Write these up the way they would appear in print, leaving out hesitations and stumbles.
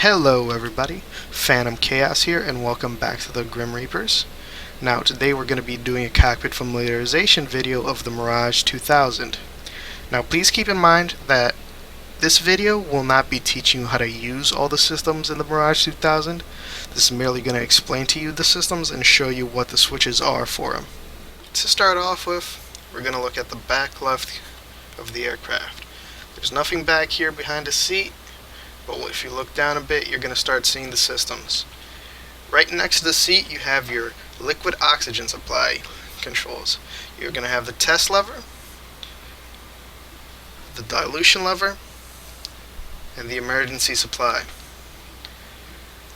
Hello everybody, Phantom Chaos here and welcome back to the Grim Reapers. Now today we're going to be doing a cockpit familiarization video of the Mirage 2000. Now please keep in mind that this video will not be teaching you how to use all the systems in the Mirage 2000. This is merely going to explain to you the systems and show you what the switches are for them. To start off with, we're going to look at the back left of the aircraft. There's nothing back here behind the seat. But if you look down a bit, you're going to start seeing the systems. Right next to the seat, you have your liquid oxygen supply controls. You're going to have the test lever, the dilution lever, and the emergency supply.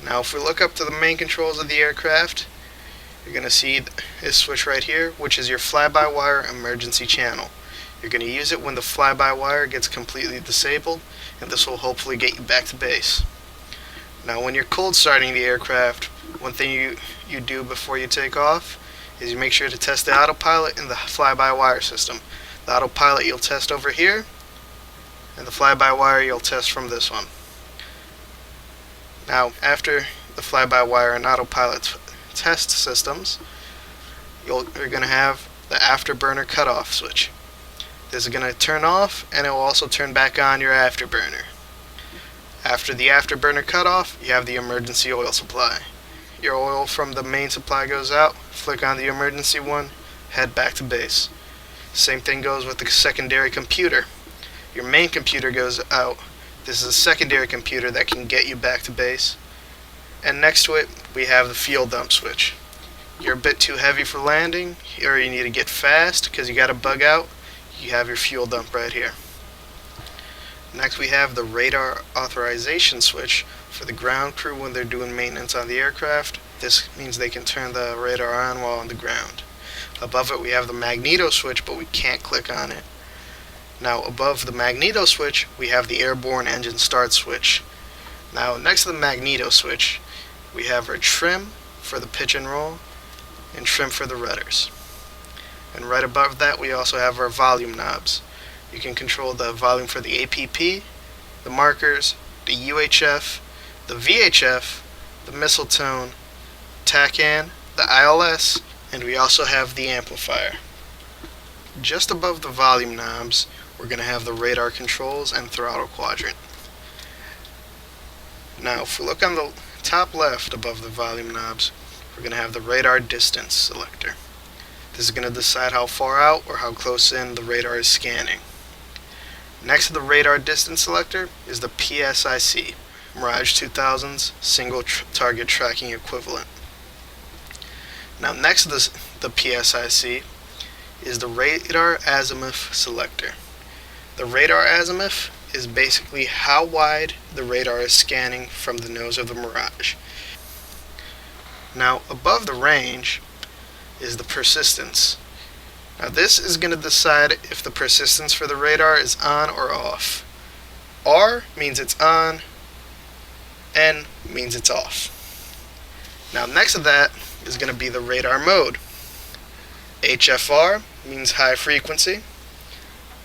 Now if we look up to the main controls of the aircraft, you're going to see this switch right here, which is your fly-by-wire emergency channel. You're going to use it when the fly-by-wire gets completely disabled, and this will hopefully get you back to base. Now when you're cold starting the aircraft, one thing you do before you take off is you make sure to test the autopilot and the fly-by-wire system. The autopilot you'll test over here, and the fly-by-wire you'll test from this one. Now after the fly-by-wire and autopilot test systems, you're going to have the afterburner cutoff switch. This is going to turn off, and it will also turn back on your afterburner. After the afterburner cutoff, you have the emergency oil supply. Your oil from the main supply goes out, flick on the emergency one, head back to base. Same thing goes with the secondary computer. Your main computer goes out. This is a secondary computer that can get you back to base. And next to it, we have the fuel dump switch. You're a bit too heavy for landing, or you need to get fast because you got to bug out. You have your fuel dump right here. Next we have the radar authorization switch for the ground crew when they're doing maintenance on the aircraft. This means they can turn the radar on while on the ground. Above it we have the magneto switch, but we can't click on it. Now above the magneto switch we have the airborne engine start switch. Now next to the magneto switch we have our trim for the pitch and roll and trim for the rudders. And right above that we also have our volume knobs. You can control the volume for the APP, the markers, the UHF, the VHF, the missile tone, TACAN, the ILS, and we also have the amplifier. Just above the volume knobs we're going to have the radar controls and throttle quadrant. Now if we look on the top left above the volume knobs, we're going to have the radar distance selector. This is going to decide how far out or how close in the radar is scanning. Next to the radar distance selector is the PSIC, Mirage 2000's single target tracking equivalent. Now next to the PSIC is the radar azimuth selector. The radar azimuth is basically how wide the radar is scanning from the nose of the Mirage. Now above the range is the persistence. Now this is going to decide if the persistence for the radar is on or off. R means it's on, N means it's off. Now next to that is going to be the radar mode. HFR means high frequency.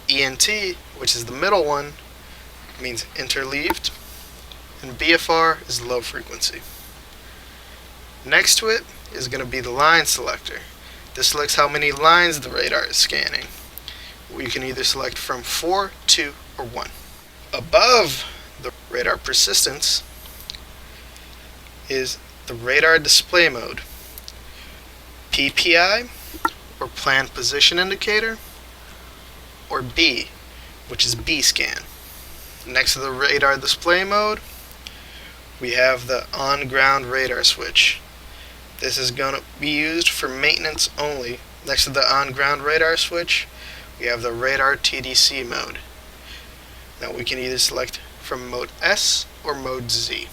ENT, which is the middle one, means interleaved. And BFR is low frequency. Next to it is going to be the line selector. This selects how many lines the radar is scanning. We can either select from 4, 2, or 1. Above the radar persistence is the radar display mode. PPI, or planned position indicator, or B, which is B scan. Next to the radar display mode, we have the on-ground radar switch. This is going to be used for maintenance only. Next to the on-ground radar switch, we have the radar TDC mode. Now we can either select from mode S or mode Z.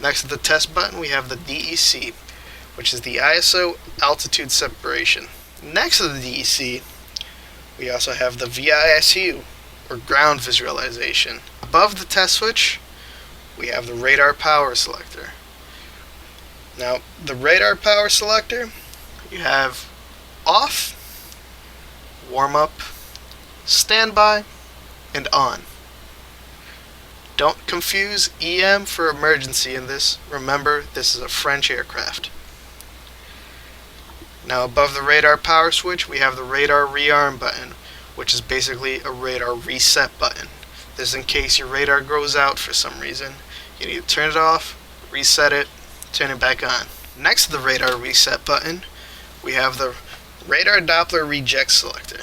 Next to the test button, we have the DEC, which is the ISO altitude separation. Next to the DEC, we also have the VISU, or ground visualization. Above the test switch, we have the radar power selector. Now, the radar power selector, you have off, warm up, standby, and on. Don't confuse EM for emergency in this. Remember, this is a French aircraft. Now above the radar power switch, we have the radar rearm button, which is basically a radar reset button. This is in case your radar goes out for some reason. You need to turn it off, reset it, turn it back on. Next to the radar reset button, we have the radar Doppler reject selector.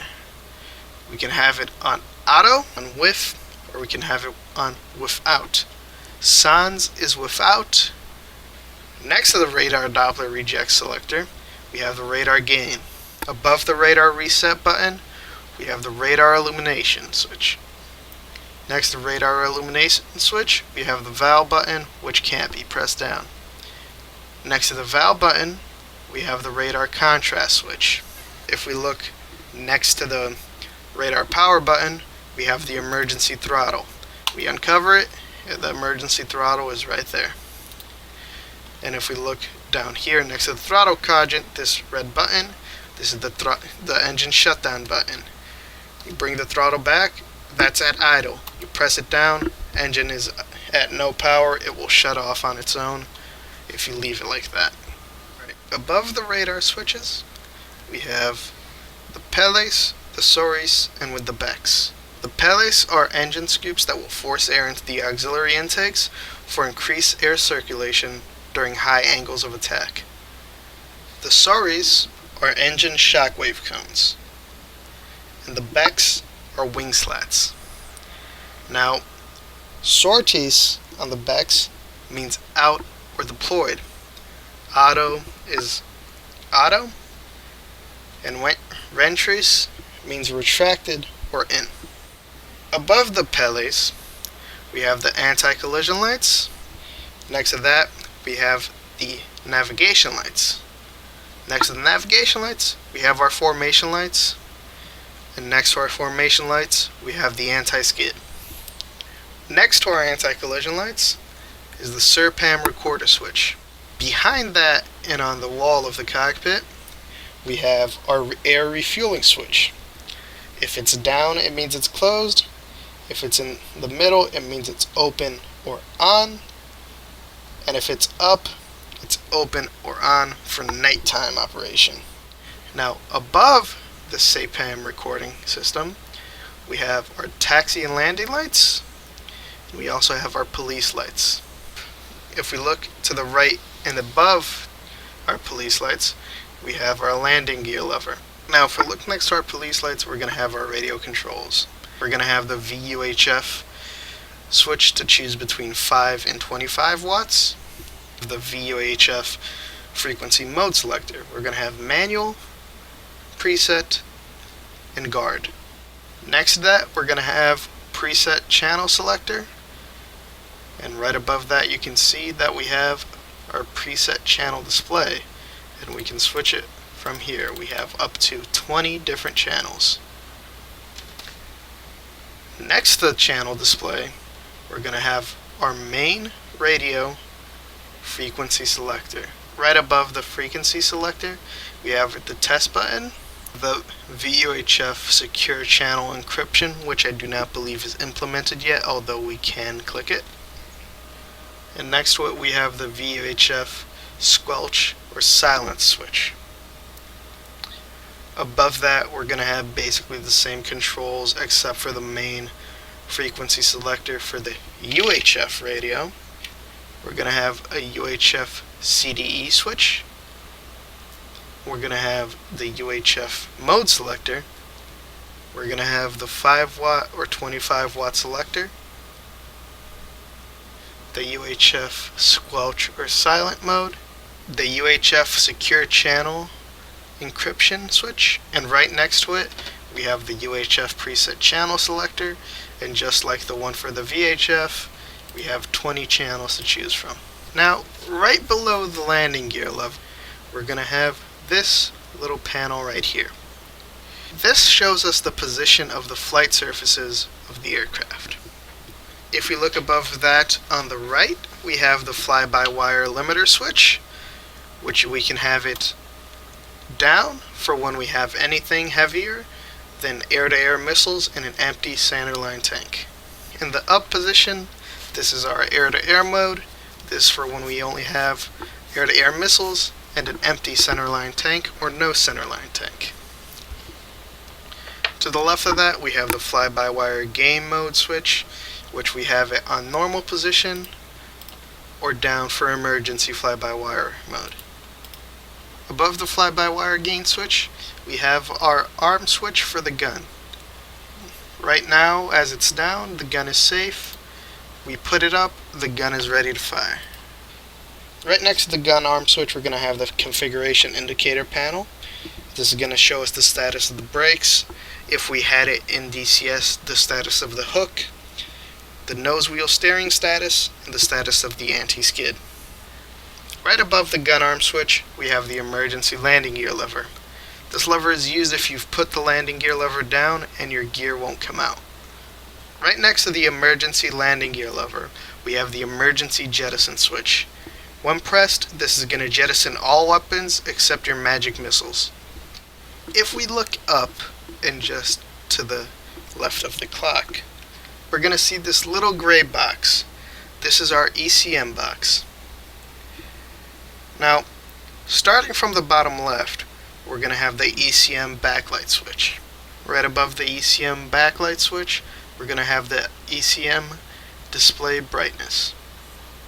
We can have it on auto, on with, or we can have it on without. Sans is without. Next to the radar Doppler reject selector, we have the radar gain. Above the radar reset button, we have the radar illumination switch. Next to the radar illumination switch, we have the valve button, which can't be pressed down. Next to the valve button, we have the radar contrast switch. If we look next to the radar power button, we have the emergency throttle. We uncover it, and the emergency throttle is right there. And if we look down here next to the throttle quadrant, this red button, this is the engine shutdown button. You bring the throttle back, that's at idle. You press it down, engine is at no power, it will shut off on its own if you leave it like that. Right. Above the radar switches, we have the pellets, the soris, and with the becks. The pellets are engine scoops that will force air into the auxiliary intakes for increased air circulation during high angles of attack. The soris are engine shockwave cones, and the becks are wing slats. Now, sorties on the becks means out or deployed. Auto is auto, and rentries means retracted or in. Above the pellets, we have the anti-collision lights. Next to that, we have the navigation lights. Next to the navigation lights, we have our formation lights. And next to our formation lights, we have the anti-skid. Next to our anti-collision lights is the SIRPAM recorder switch. Behind that and on the wall of the cockpit, we have our air refueling switch. If it's down, it means it's closed. If it's in the middle, it means it's open or on. And if it's up, it's open or on for nighttime operation. Now, above the SIRPAM recording system, we have our taxi and landing lights. We also have our police lights. If we look to the right and above our police lights, we have our landing gear lever. Now, if we look next to our police lights, we're going to have our radio controls. We're going to have the VUHF switch to choose between 5 and 25 watts. The VUHF frequency mode selector. We're going to have manual, preset, and guard. Next to that, we're going to have preset channel selector. And right above that, you can see that we have our preset channel display. And we can switch it from here. We have up to 20 different channels. Next to the channel display, we're going to have our main radio frequency selector. Right above the frequency selector, we have the test button, the VUHF secure channel encryption, which I do not believe is implemented yet, although we can click it. And next to it, we have the VUHF squelch or silence switch. Above that, we're going to have basically the same controls except for the main frequency selector for the UHF radio. We're going to have a UHF CDE switch. We're going to have the UHF mode selector. We're going to have the 5 watt or 25 watt selector. The UHF squelch or silent mode. The UHF secure channel encryption switch, and right next to it we have the UHF preset channel selector, and just like the one for the VHF, we have 20 channels to choose from. Now, right below the landing gear level, we're going to have this little panel right here. This shows us the position of the flight surfaces of the aircraft. If we look above that on the right, we have the fly-by-wire limiter switch, which we can have it down for when we have anything heavier than air-to-air missiles in an empty centerline tank. In the up position, This is our air-to-air mode. This is for when we only have air-to-air missiles and an empty centerline tank or no centerline tank. To the left of that, we have the fly-by-wire game mode switch, which we have it on normal position or down for emergency fly-by-wire mode. Above the fly-by-wire gain switch, we have our arm switch for the gun. Right now, as it's down, the gun is safe. We put it up, the gun is ready to fire. Right next to the gun arm switch, we're going to have the configuration indicator panel. This is going to show us the status of the brakes. If we had it in DCS, the status of the hook, the nose wheel steering status, and the status of the anti-skid. Right above the gun arm switch, we have the emergency landing gear lever. This lever is used if you've put the landing gear lever down and your gear won't come out. Right next to the emergency landing gear lever, we have the emergency jettison switch. When pressed, this is going to jettison all weapons except your magic missiles. If we look up and just to the left of the clock, we're going to see this little gray box. This is our ECM box. Now, starting from the bottom left, we're going to have the ECM backlight switch. Right above the ECM backlight switch, we're going to have the ECM display brightness.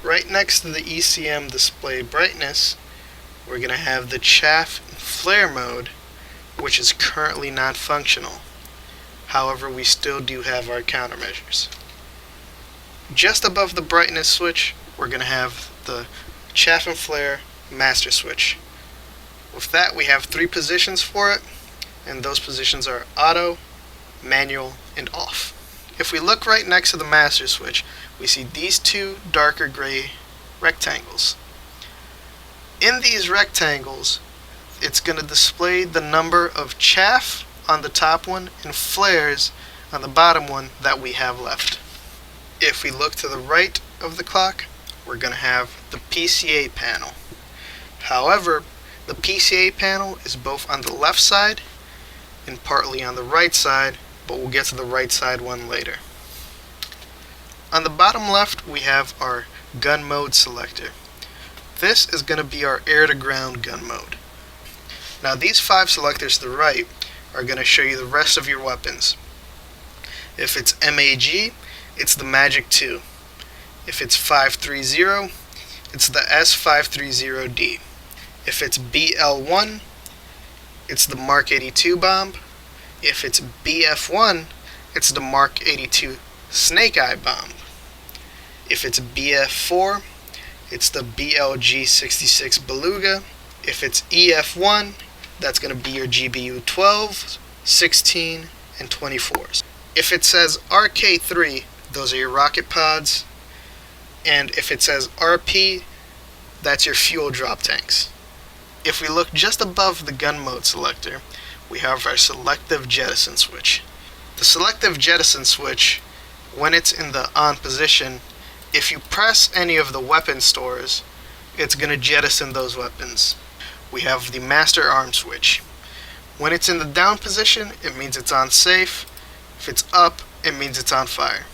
Right next to the ECM display brightness, we're going to have the chaff and flare mode, which is currently not functional. However, we still do have our countermeasures. Just above the brightness switch, we're going to have the chaff and flare master switch. With that, we have 3 positions for it, and those positions are auto, manual, and off. If we look right next to the master switch, we see these 2 darker gray rectangles. In these rectangles, it's going to display the number of chaff on the top one and flares on the bottom one that we have left. If we look to the right of the clock, we're going to have the PCA panel. However, the PCA panel is both on the left side and partly on the right side, but we'll get to the right side one later. On the bottom left, we have our gun mode selector. This is going to be our air-to-ground gun mode. Now, these 5 selectors to the right are going to show you the rest of your weapons. If it's MAG, it's the Magic 2. If it's 530, it's the S530D. If it's BL1, it's the Mark 82 bomb. If it's BF1, it's the Mark 82 Snake Eye bomb. If it's BF4, it's the BLG-66 Beluga. If it's EF1, that's going to be your GBU 12, 16, and 24s. If it says RK3, those are your rocket pods. And if it says RP, that's your fuel drop tanks. If we look just above the gun mode selector, we have our selective jettison switch. The selective jettison switch, when it's in the on position, if you press any of the weapon stores, it's going to jettison those weapons. We have the master arm switch. When it's in the down position, it means it's on safe. If it's up, it means it's on fire.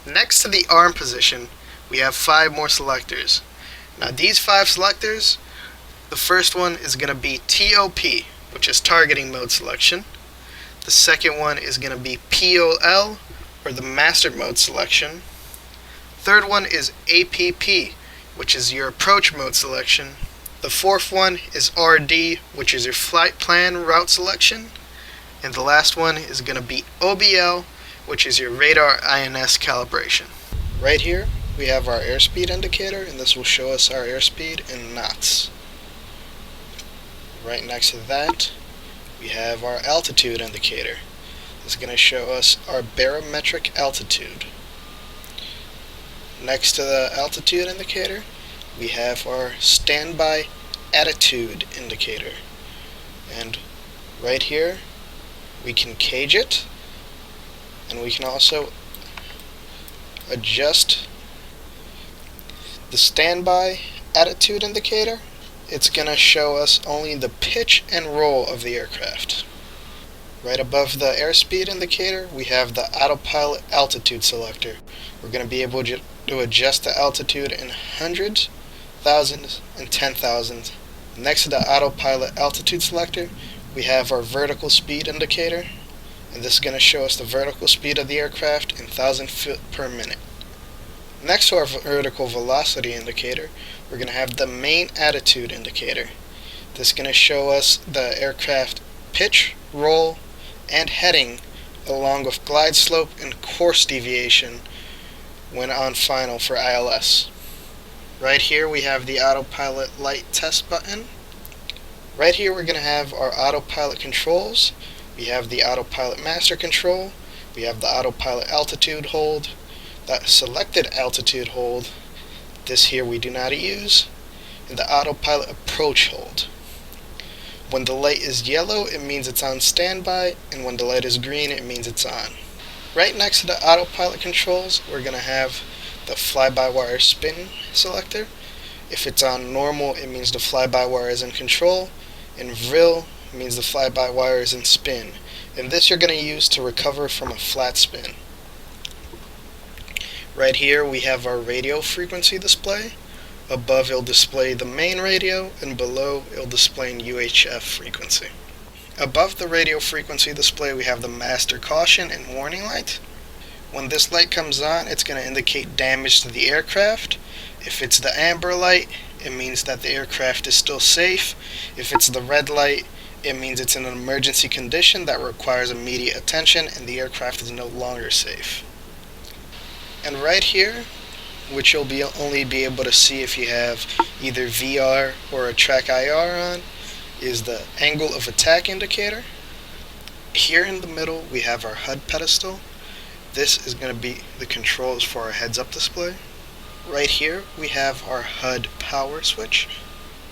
Next to the arm position, we have 5 more selectors. Now these 5 selectors, the first one is going to be TOP, which is targeting mode selection. The second one is going to be POL, or the master mode selection. Third one is APP, which is your approach mode selection. The fourth one is RD, which is your flight plan route selection. And the last one is going to be OBL, which is your radar INS calibration. Right here, we have our airspeed indicator, and this will show us our airspeed in knots. Right next to that, we have our altitude indicator. This is going to show us our barometric altitude. Next to the altitude indicator, we have our standby attitude indicator. And right here, we can cage it, and we can also adjust the standby attitude indicator. It's going to show us only the pitch and roll of the aircraft. Right above the airspeed indicator, we have the autopilot altitude selector. We're going to be able to adjust the altitude in hundreds, thousands, and 10,000s. Next to the autopilot altitude selector, we have our vertical speed indicator, and this is going to show us the vertical speed of the aircraft in 1,000 feet per minute. Next to our vertical velocity indicator, we're going to have the main attitude indicator. This is going to show us the aircraft pitch, roll, and heading, along with glide slope and course deviation when on final for ILS. Right here we have the autopilot light test button. Right here we're going to have our autopilot controls. We have the autopilot master control, we have the autopilot altitude hold, the selected altitude hold, this here we do not use, and the autopilot approach hold. When the light is yellow, it means it's on standby, and when the light is green, it means it's on. Right next to the autopilot controls, we're going to have the fly-by-wire spin selector. If it's on normal, it means the fly-by-wire is in control, and vril means the fly-by-wire is in spin. And this you're going to use to recover from a flat spin. Right here we have our radio frequency display. Above it'll display the main radio, and below it'll display an UHF frequency. Above the radio frequency display we have the master caution and warning light. When this light comes on, it's going to indicate damage to the aircraft. If it's the amber light, it means that the aircraft is still safe. If it's the red light, it means it's in an emergency condition that requires immediate attention and the aircraft is no longer safe. And right here, which you'll only be able to see if you have either VR or a track IR on, is the angle of attack indicator. Here in the middle we have our HUD pedestal. This is going to be the controls for our heads-up display. Right here we have our HUD power switch,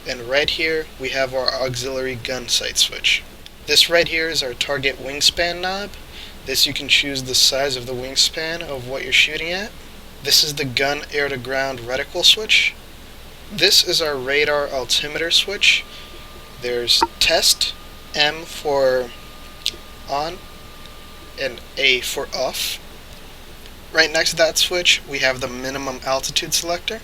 and right here we have our auxiliary gun sight switch. This right here is our target wingspan knob. This you can choose the size of the wingspan of what you're shooting at. This is the gun air-to-ground reticle switch. This is our radar altimeter switch. There's test, M for on, and A for off. Right next to that switch we have the minimum altitude selector,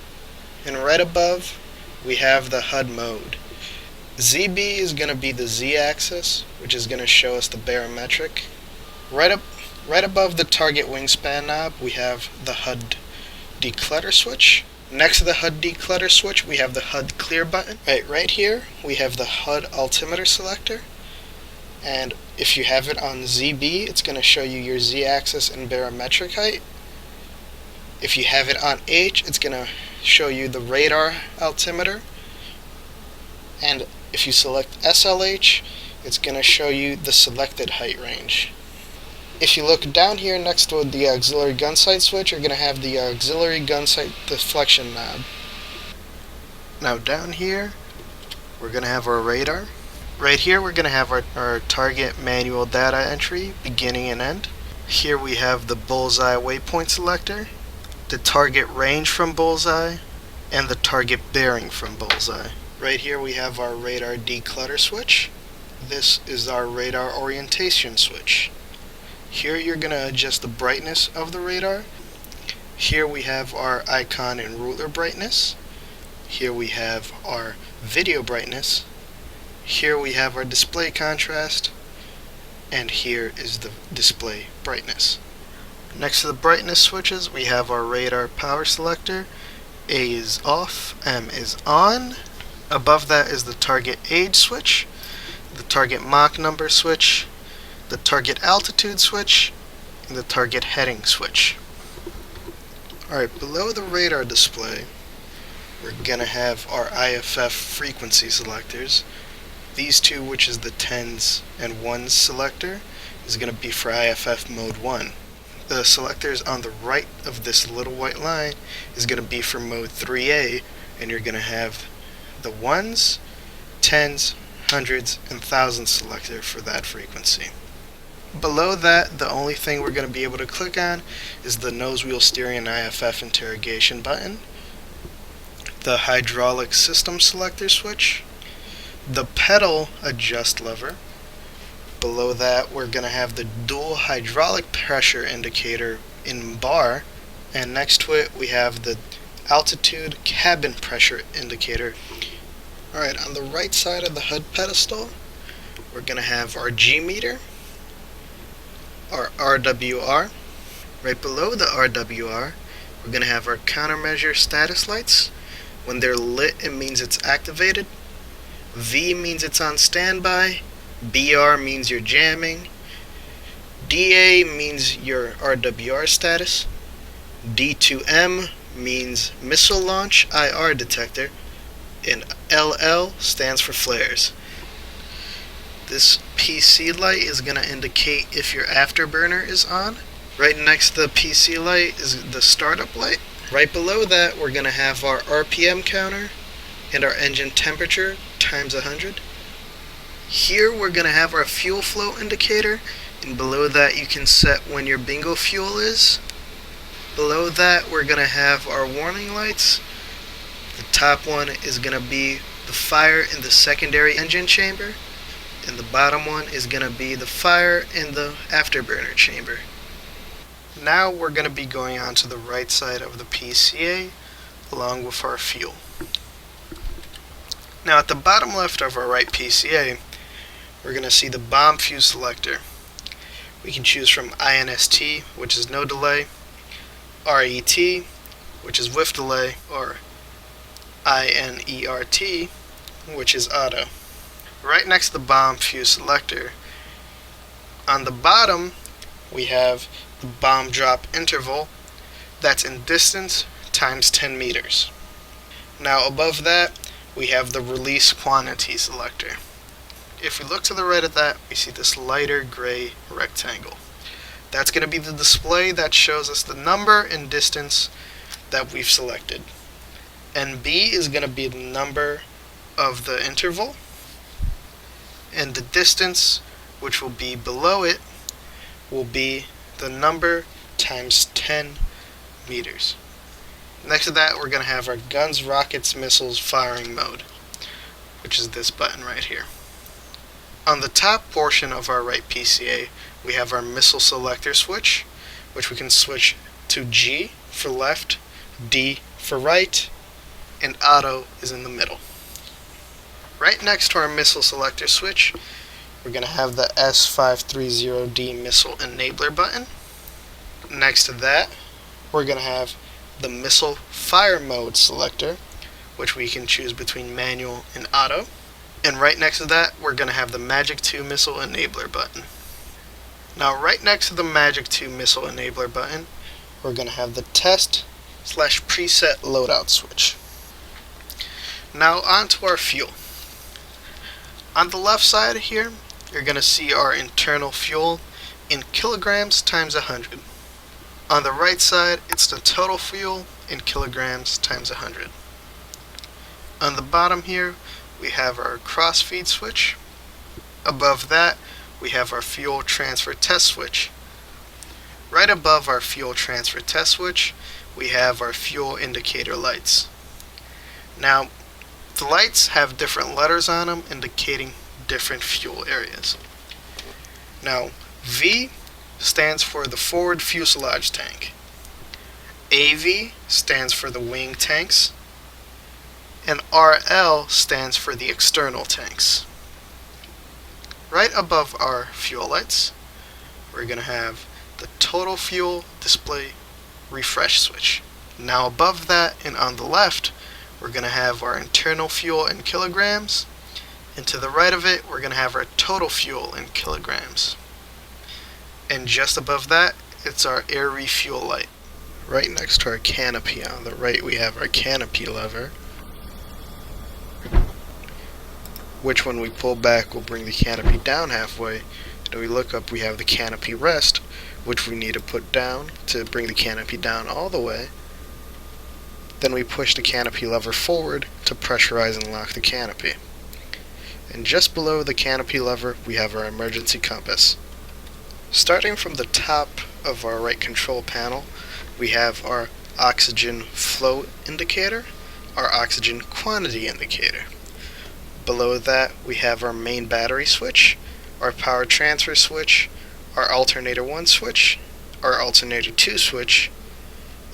and right above we have the HUD mode. ZB is going to be the Z-axis, which is going to show us the barometric. Right above the target wingspan knob we have the HUD declutter switch. Next to the HUD declutter switch we have the HUD clear button. Right here we have the HUD altimeter selector, and if you have it on ZB it's going to show you your Z-axis and barometric height. If you have it on H, it's going to show you the radar altimeter, and if you select SLH, it's going to show you the selected height range. If you look down here next to the auxiliary gun sight switch, you're going to have the auxiliary gun sight deflection knob. Now down here, we're going to have our radar. Right here we're going to have our target manual data entry, beginning and end. Here we have the bullseye waypoint selector, the target range from bullseye, and the target bearing from bullseye. Right here we have our radar declutter switch. This is our radar orientation switch. Here you're going to adjust the brightness of the radar. Here we have our icon and ruler brightness. Here we have our video brightness. Here we have our display contrast. And here is the display brightness. Next to the brightness switches we have our radar power selector. A is off, M is on. Above that is the target age switch, the target Mach number switch, the target altitude switch, and the target heading switch. Alright, below the radar display we're going to have our IFF frequency selectors. These two, which is the 10s and 1s selector, is going to be for IFF mode 1. The selectors on the right of this little white line is going to be for mode 3A, and you're going to have the 1s, 10s, 100s, and 1000s selector for that frequency. Below that, the only thing we're going to be able to click on is the nose wheel steering and IFF interrogation button, the hydraulic system selector switch, the pedal adjust lever, Below that, we're going to have the dual hydraulic pressure indicator in bar, and next to it we have the altitude cabin pressure indicator. Alright, on the right side of the HUD pedestal, we're going to have our G meter, our RWR. Right below the RWR, we're going to have our countermeasure status lights. When they're lit, it means it's activated. V means it's on standby. BR means you're jamming. DA means your RWR status. D2M means missile launch IR detector. And LL stands for flares. This PC light is going to indicate if your afterburner is on. Right next to the PC light is the startup light. Right below that, we're going to have our RPM counter and our engine temperature times 100. Here we're going to have our fuel flow indicator, and below that you can set when your bingo fuel is. Below that, we're going to have our warning lights. The top one is going to be the fire in the secondary engine chamber, and the bottom one is going to be the fire in the afterburner chamber. Now we're going to be going on to the right side of the PCA along with our fuel. Now at the bottom left of our right PCA, we're going to see the bomb fuse selector. We can choose from INST, which is no delay, RET, which is with delay, or INERT, which is auto. Right next to the bomb fuse selector, on the bottom we have the bomb drop interval. That's in distance times 10 meters. Now above that we have the release quantity selector. If we look to the right of that, we see this lighter gray rectangle. That's going to be the display that shows us the number and distance that we've selected. NB is going to be the number of the interval, and the distance, which will be below it, will be the number times 10 meters. Next to that, we're going to have our guns, rockets, missiles firing mode, which is this button right here. On the top portion of our right PCA, we have our missile selector switch, which we can switch to G for left, D for right, and auto is in the middle. Right next to our missile selector switch, we're going to have the S530D missile enabler button. Next to that, we're going to have the missile fire mode selector, which we can choose between manual and auto. And right next to that, we're going to have the Magic 2 missile enabler button. Now right next to the Magic 2 missile enabler button, we're going to have the test/preset loadout switch. Now on to our fuel. On the left side here, you're going to see our internal fuel in kilograms times 100. On the right side, it's the total fuel in kilograms times 100. On the bottom here, we have our cross-feed switch. Above that, we have our fuel transfer test switch. Right above our fuel transfer test switch, we have our fuel indicator lights. Now, the lights have different letters on them indicating different fuel areas. Now, V stands for the forward fuselage tank. AV stands for the wing tanks. And RL stands for the external tanks. Right above our fuel lights, we're going to have the total fuel display refresh switch. Now above that and on the left, we're going to have our internal fuel in kilograms, and to the right of it, we're going to have our total fuel in kilograms. And just above that, it's our air refuel light. Right next to our canopy on the right, we have our canopy lever, which when we pull back will bring the canopy down halfway. And we look up, we have the canopy rest, which we need to put down to bring the canopy down all the way. Then we push the canopy lever forward to pressurize and lock the canopy. And just below the canopy lever, we have our emergency compass. Starting from the top of our right control panel, we have our oxygen flow indicator, our oxygen quantity indicator. Below that, we have our main battery switch, our power transfer switch, our alternator 1 switch, our alternator 2 switch,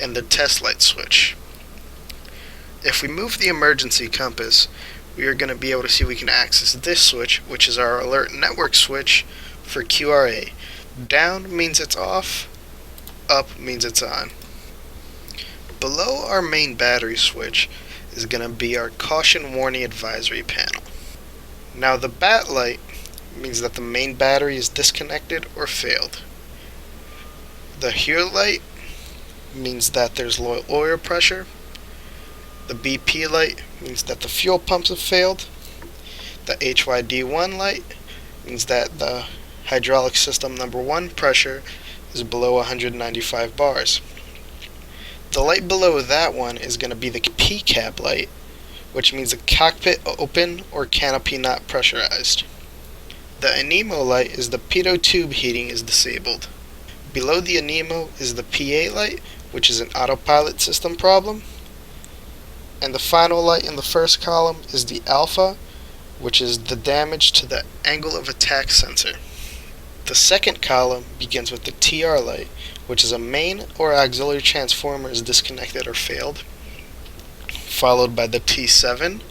and the test light switch. If we move the emergency compass, we are going to be able to see we can access this switch, which is our alert network switch for QRA. Down means it's off, up means it's on. Below our main battery switch is going to be our caution warning advisory panel. Now the bat light means that the main battery is disconnected or failed. The HERE light means that there's low oil pressure. The BP light means that the fuel pumps have failed. The HYD1 light means that the hydraulic system number 1 pressure is below 195 bars. The light below that one is going to be the PCAP light, which means the cockpit open or canopy not pressurized. The ANEMO light is the pitot tube heating is disabled. Below the ANEMO is the PA light, which is an autopilot system problem. And the final light in the first column is the alpha, which is the damage to the angle of attack sensor. The second column begins with the TR light, which is a main or auxiliary transformer is disconnected or failed, followed by the T7,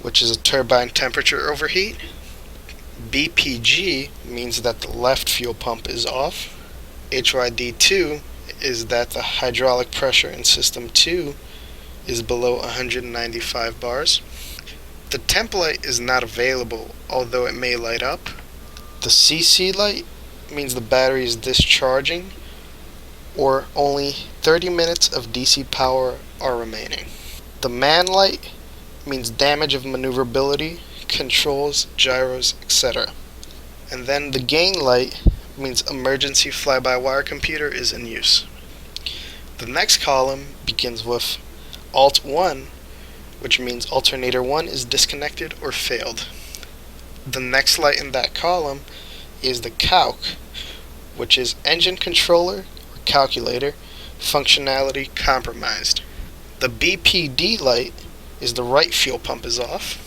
which is a turbine temperature overheat. BPG means that the left fuel pump is off. HYD2 is that the hydraulic pressure in system 2 is below 195 bars. The temp light is not available, although it may light up. The CC light means the battery is discharging or only 30 minutes of DC power are remaining. The MAN light means damage of maneuverability, controls, gyros, etc. And then the gain light means emergency fly-by-wire computer is in use. The next column begins with Alt 1, which means alternator 1 is disconnected or failed. The next light in that column is the calc, which is engine controller or calculator functionality compromised. The BPD light is the right fuel pump is off.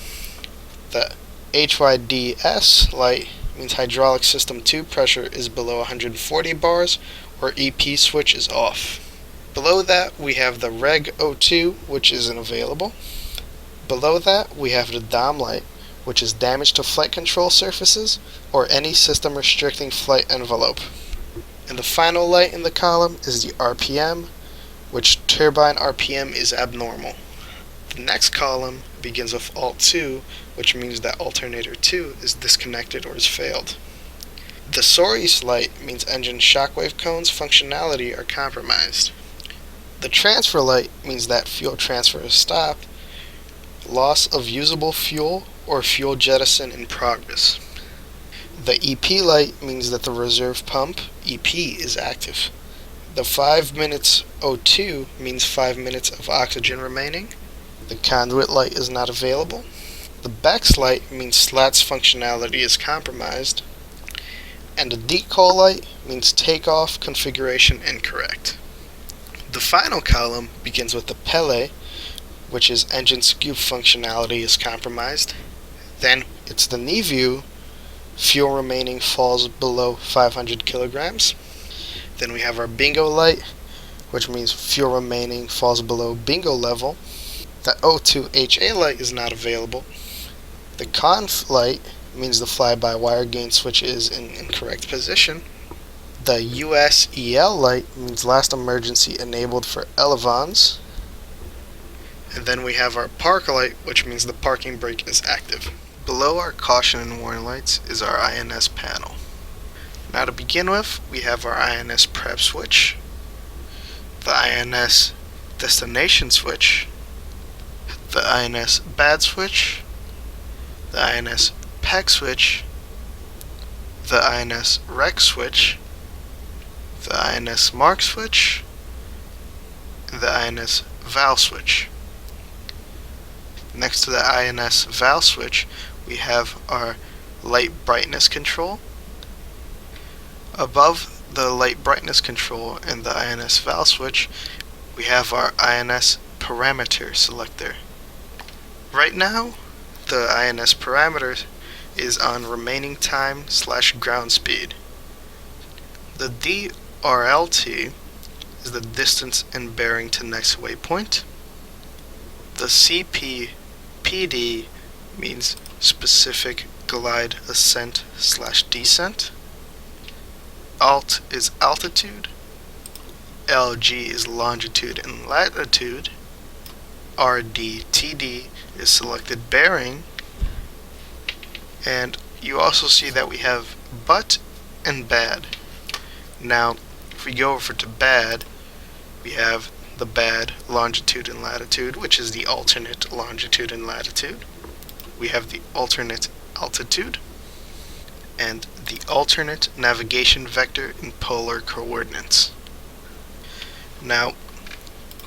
The HYDS light means hydraulic system 2 pressure is below 140 bars or EP switch is off. Below that we have the Reg 02, which isn't available. Below that we have the DOM light, which is damage to flight control surfaces or any system restricting flight envelope. And the final light in the column is the RPM, which turbine RPM is abnormal. The next column begins with Alt 2, which means that alternator 2 is disconnected or is failed. The Soris light means engine shockwave cones functionality are compromised. The transfer light means that fuel transfer is stopped, loss of usable fuel or fuel jettison in progress. The EP light means that the reserve pump, EP, is active. The 5 minutes O2 means 5 minutes of oxygen remaining. The conduit light is not available. The BEX light means slats functionality is compromised. And the decoy light means takeoff configuration incorrect. The final column begins with the Pele, which is engine scoop functionality is compromised. Then it's the NIVU, fuel remaining falls below 500 kilograms. Then we have our bingo light, which means fuel remaining falls below bingo level. The O2HA light is not available. The conf light means the fly-by-wire gain switch is in incorrect position. The USEL light means last emergency enabled for elevons. And then we have our park light, which means the parking brake is active. Below our caution and warning lights is our INS panel. Now to begin with, we have our INS prep switch, the INS destination switch, the INS bad switch, the INS PEC switch, the INS rec switch, the INS mark switch, and the INS valve switch. Next to the INS valve switch, we have our light brightness control. Above the light brightness control and the INS valve switch, we have our INS parameter selector. Right now, the INS parameter is on remaining time / ground speed. The DRLT is the distance and bearing to next waypoint. The CPPD means specific glide ascent / descent. Alt is altitude. LG is longitude and latitude. RDTD is selected bearing. And you also see that we have but and bad. Now, if we go over to bad, we have the bad longitude and latitude, which is the alternate longitude and latitude. We have the alternate altitude and the alternate navigation vector in polar coordinates. Now,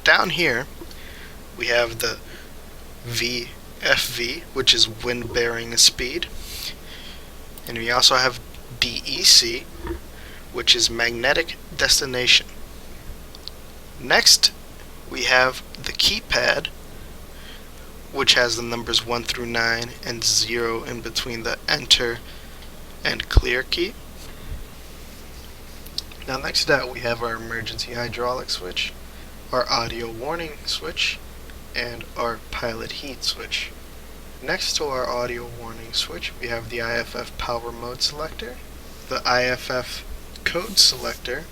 down here, we have the VFV, which is wind bearing speed, and we also have DEC, which is magnetic destination. Next, we have the keypad, which has the numbers 1 through 9 and 0 in between the enter and clear key. Now next up we have our emergency hydraulic switch, our audio warning switch, and our pilot heat switch. Next to our audio warning switch we have the IFF power mode selector, the IFF code selector,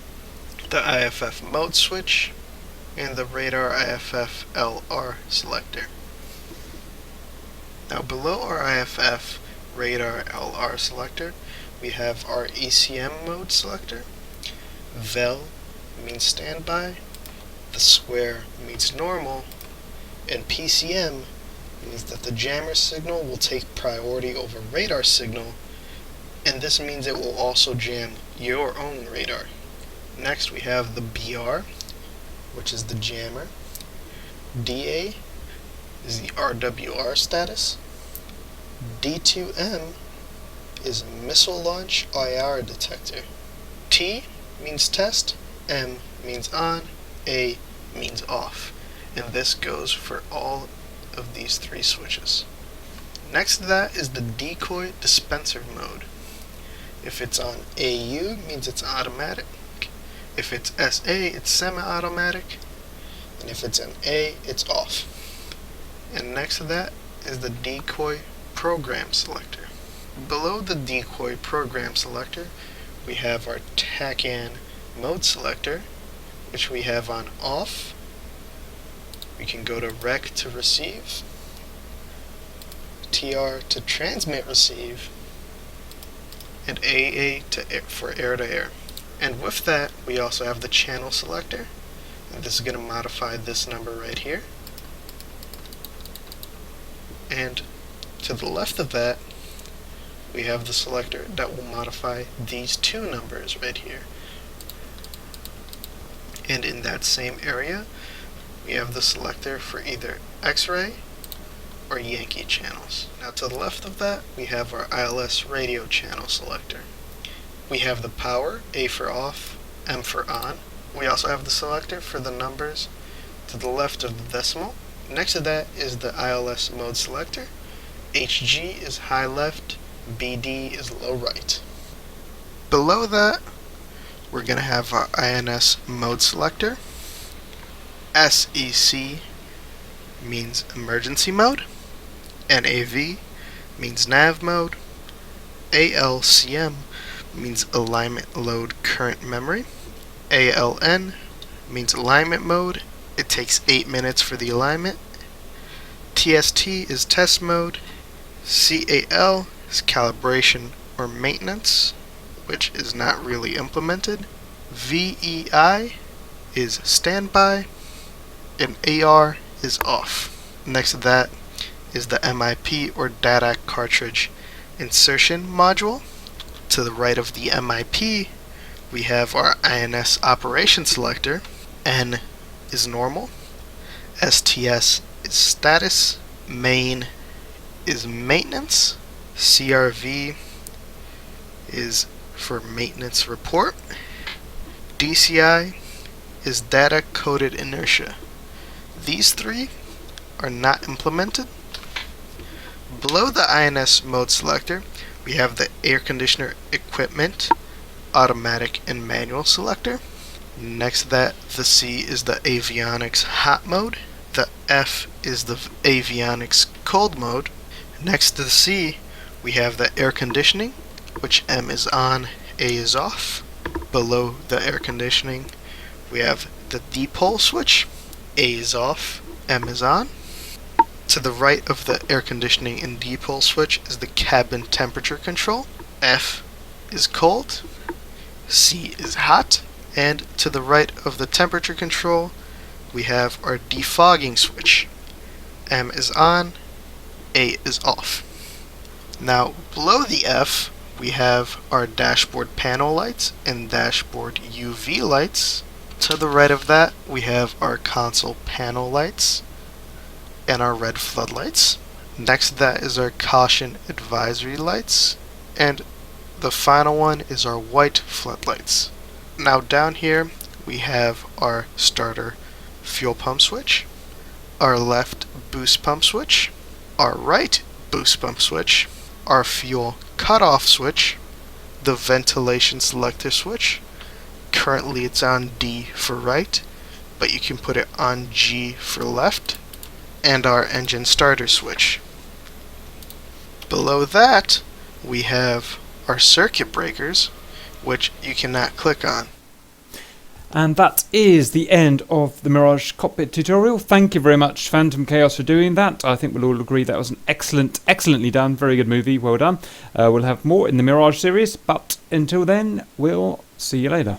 the IFF mode switch, and the radar IFF LR selector. Now below our IFF radar LR selector we have our ECM mode selector. VEL means standby, the square means normal, and PCM means that the jammer signal will take priority over radar signal, and this means it will also jam your own radar. Next we have the BR, which is the jammer. DA is the RWR status. D2M is missile launch IR detector. T means test, M means on, A means off, and this goes for all of these three switches. Next to that is the decoy dispenser mode. If it's on AU, means it's automatic. If it's SA, it's semi-automatic, and if it's an A, it's off. And next to that is the decoy program selector. Below the decoy program selector, we have our TACAN mode selector, which we have on off. We can go to rec to receive, TR to transmit receive, and AA for air to air. And with that, we also have the channel selector, and this is going to modify this number right here. And to the left of that, we have the selector that will modify these two numbers right here. And in that same area, we have the selector for either X-ray or Yankee channels. Now to the left of that, we have our ILS radio channel selector. We have the power, A for off, M for on. We also have the selector for the numbers to the left of the decimal. Next to that is the ILS mode selector. HG is high left, BD is low right. Below that, we're going to have our INS mode selector. SEC means emergency mode. NAV means nav mode. ALCM means alignment load current memory. ALN means alignment mode. It takes 8 minutes for the alignment. TST is test mode. CAL is calibration or maintenance, which is not really implemented. VEI is standby, and AR is off. Next to that is the MIP or data cartridge insertion module. To the right of the MIP, we have our INS operation selector. N is normal, STS is status, main is maintenance, CRV is for maintenance report, DCI is data coded inertia. These three are not implemented, Below the INS mode selector, we have the air conditioner equipment, automatic and manual selector. Next to that, the C is the avionics hot mode. The F is the avionics cold mode. Next to the C, we have the air conditioning, which M is on, A is off. Below the air conditioning, we have the D-pole switch, A is off, M is on. To the right of the air conditioning and D-pole switch is the cabin temperature control. F is cold, C is hot, and to the right of the temperature control, we have our defogging switch. M is on, A is off. Now, below the F, we have our dashboard panel lights and dashboard UV lights. To the right of that, we have our console panel lights and our red floodlights. Next to that is our caution advisory lights, and the final one is our white floodlights. Now down here, we have our starter fuel pump switch, our left boost pump switch, our right boost pump switch, our fuel cutoff switch, the ventilation selector switch. Currently it's on D for right, but you can put it on G for left, and our engine starter switch. Below that, we have our circuit breakers, which you cannot click on. And that is the end of the Mirage Cockpit tutorial. Thank you very much, Phantom Chaos, for doing that. I think we'll all agree that was an excellently done, very good movie, well done. We'll have more in the Mirage series, but until then, we'll see you later.